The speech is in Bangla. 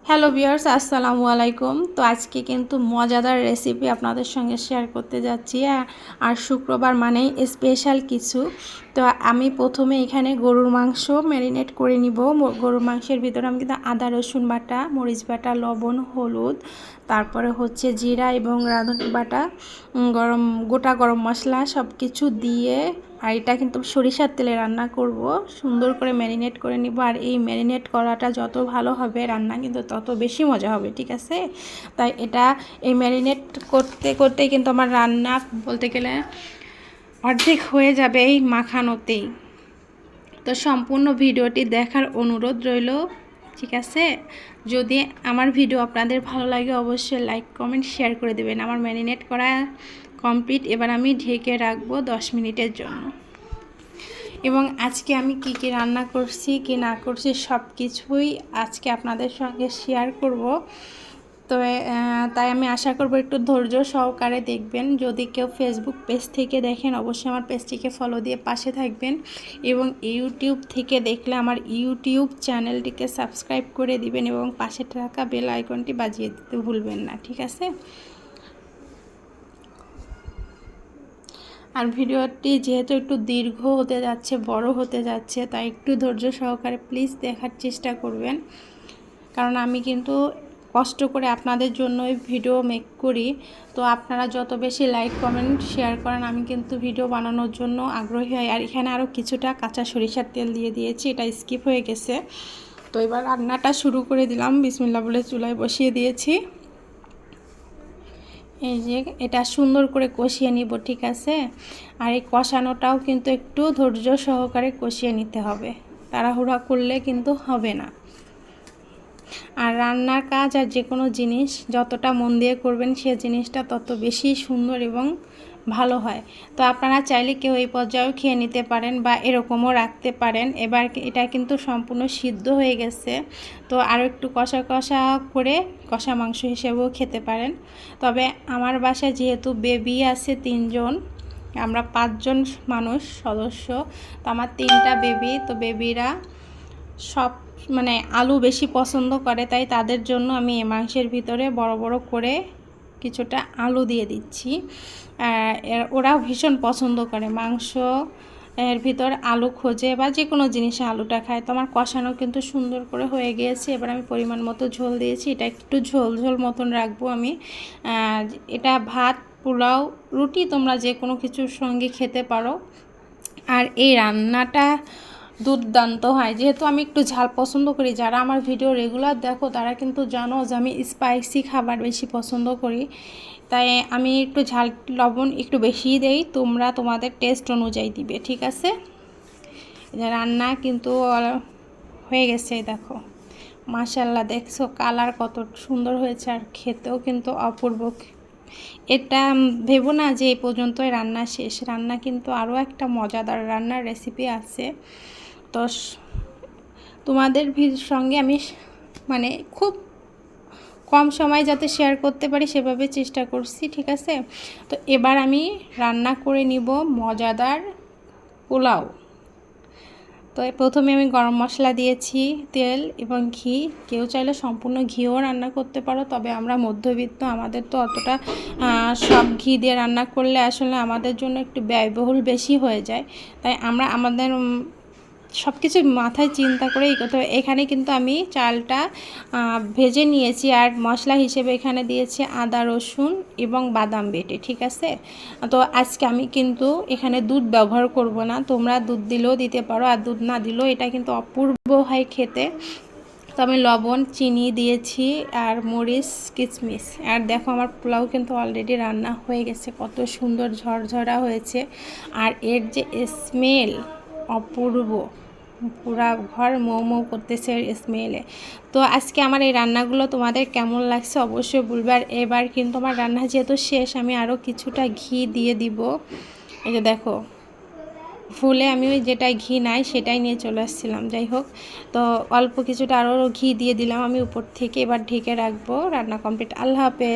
হ্যালো ভিউয়ার্স, আসসালামু আলাইকুম। তো আজকে কিন্তু মজাদার রেসিপি আপনাদের সঙ্গে শেয়ার করতে যাচ্ছি। আর শুক্রবার মানেই স্পেশাল কিছু। তো আমি প্রথমে এখানে গরুর মাংস ম্যারিনেট করে নিব। গরুর মাংসের ভিতরে আমি কিন্তু আদা রসুন বাটা, মরিচ বাটা, লবণ, হলুদ, তারপরে হচ্ছে জিরা এবং রাঁধুনি বাটা, গোটা গরম মশলা সব কিছু দিয়ে, আর এটা কিন্তু সরিষার তেলে রান্না করব। সুন্দর করে ম্যারিনেট করে নিব। আর এই ম্যারিনেট করাটা যত ভালো হবে রান্না কিন্তু তত বেশি মজা হবে, ঠিক আছে? তাই এই ম্যারিনেট করতে করতে কিন্তু আমার রান্না বলতে গেলে অর্ধেক হয়ে যাবে এই মাখানোতেই। তো সম্পূর্ণ ভিডিওটি দেখার অনুরোধ রইল, ঠিক আছে? যদি আমার ভিডিও আপনাদের ভালো লাগে অবশ্যই লাইক কমেন্ট শেয়ার করে দেবেন। আমার ম্যারিনেট করা কমপ্লিট। এবার আমি ঢেকে রাখবো 10 মিনিটের জন্য। এবং আজকে আমি কি কি রান্না করছি কি না করছি সব কিছুই আজকে আপনাদের সঙ্গে শেয়ার করব। তো তাই আমি আশা করব একটু ধৈর্য সহকারে দেখবেন। যদি কেউ ফেসবুক পেজ থেকে দেখেন অবশ্যই আমার পেজটিকে ফলো দিয়ে পাশে থাকবেন, এবং ইউটিউব থেকে দেখলে আমার ইউটিউব চ্যানেলটিকে সাবস্ক্রাইব করে দিবেন এবং পাশে থাকা বেল আইকনটি বাজিয়ে দিতে ভুলবেন না, ঠিক আছে? আর ভিডিওটি যেহেতু একটু দীর্ঘ হতে যাচ্ছে, বড় হতে যাচ্ছে, তাই একটু ধৈর্য সহকারে প্লিজ দেখার চেষ্টা করবেন। কারণ আমি কিন্তু কষ্ট করে আপনাদের জন্য ভিডিও মেক করি। তো আপনারা যত বেশি লাইক কমেন্ট শেয়ার করেন আমি কিন্তু ভিডিও বানানোর জন্য আগ্রহী হই। আর এখানে আরও কিছুটা কাঁচা সরিষার তেল দিয়ে দিয়েছি, এটা স্কিপ হয়ে গেছে। তো এবার রান্নাটা শুরু করে দিলাম। বিসমিল্লাহ বলে চুলায় বসিয়ে দিয়েছি। এই যে এটা সুন্দর করে কষিয়ে নিব, ঠিক আছে? আর এই কষানোটাও কিন্তু একটু ধৈর্য সহকারে কষিয়ে নিতে হবে, তাড়াহুড়া করলে কিন্তু হবে না। আর রান্নার কাজ আর যে কোনো জিনিস যতটা মন দিয়ে করবেন সে জিনিসটা তত বেশি সুন্দর এবং ভালো হয়। তো আপনারা চাইলে কেউ এই পর্যায়েও খেয়ে নিতে পারেন বা এরকমও রাখতে পারেন। এবার এটা কিন্তু সম্পূর্ণ সিদ্ধ হয়ে গেছে। তো আরও একটু কষা কষা করে কষা মাংস হিসেবেও খেতে পারেন। তবে আমার বাসায় যেহেতু বেবি আছে 3 জন, আমরা 5 জন মানুষ সদস্য, তো আমার 3টা বেবি, তো বেবিরা সব মানে আলু বেশি পছন্দ করে, তাই তাদের জন্য আমি এই মাংসের ভিতরে বড় বড় করে কিছুটা আলু দিয়ে দিচ্ছি। ওরাও ভীষণ পছন্দ করে মাংস এর ভিতর আলু খোঁজে বা যে কোনো জিনিসে আলুটা খায়। তো আমার কষানো কিন্তু সুন্দর করে হয়ে গিয়েছে। এবার আমি পরিমাণ মতো ঝোল দিয়েছি, এটা একটু ঝোল ঝোল মতন রাখবো আমি। এটা ভাত, পোলাও, রুটি তোমরা যে কোনো কিছুর সঙ্গে খেতে পারো। আর এই রান্নাটা দুর্দান্ত হয়, যেহেতু আমি একটু ঝাল পছন্দ করি। যারা আমার ভিডিও রেগুলার দেখো তারা কিন্তু জানো যে আমি স্পাইসি খাবার বেশি পছন্দ করি, তাই আমি একটু ঝাল লবণ একটু বেশিই দেই। তোমরা তোমাদের টেস্ট অনুযায়ী দিবে, ঠিক আছে? রান্না কিন্তু হয়ে গেছে, দেখো মাশাআল্লাহ, দেখছো কালার কত সুন্দর হয়েছে, আর খেতেও কিন্তু অপূর্ব। এটা ভেবো না যে এই পর্যন্তই রান্না শেষ। রান্না কিন্তু আরও একটা মজাদার রান্নার রেসিপি আছে। তো তোমাদের সঙ্গে আমি মানে খুব কম সময় যাতে শেয়ার করতে পারি সেভাবে চেষ্টা করছি, ঠিক আছে? তো এবার আমি রান্না করে নিব মজাদার পোলাও। তো প্রথমে আমি গরম মশলা দিয়েছি, তেল এবং ঘি। কেউ চাইলে সম্পূর্ণ ঘিও রান্না করতে পারো, তবে আমরা মধ্যবিত্ত, আমাদের তো অতটা সব ঘি দিয়ে রান্না করলে আসলে আমাদের জন্য একটু ব্যয়বহুল বেশি হয়ে যায়। তাই আমরা আমাদের সব কিছু মাথায় চিন্তা করেই করতে হবে। এখানে কিন্তু আমি চালটা ভেজে নিয়েছি, আর মশলা হিসেবে এখানে দিয়েছি আদা রসুন এবং বাদাম বেটে, ঠিক আছে? তো আজকে আমি কিন্তু এখানে দুধ ব্যবহার করব না। তোমরা দুধ দিলেও দিতে পারো, আর দুধ না দিলেও এটা কিন্তু অপূর্ব হয় খেতে। তো আমি লবণ, চিনি দিয়েছি, আর মরিচ, কিশমিশ। আর দেখো আমার পোলাও কিন্তু অলরেডি রান্না হয়ে গেছে, কত সুন্দর ঝরঝরা হয়েছে। আর এর যে স্মেল অপূর্ব, পুরা ঘর মৌ মৌ করতেছে স্মেলে। তো আজকে আমার এই রান্নাগুলো তোমাদের কেমন লাগছে অবশ্যই বলবে। আর এবার কিন্তু আমার রান্না যেহেতু শেষ, আমি আরও কিছুটা ঘি দিয়ে দিব। এই যে দেখো, ফুলে আমি ওই যেটাই ঘি নাই সেটাই নিয়ে চলে আসছিলাম। যাই হোক, তো অল্প কিছুটা আরও ঘি দিয়ে দিলাম আমি উপর থেকে। এবার ঢেকে রাখবো। রান্না কমপ্লিট। আল্লাহ হাফেজ।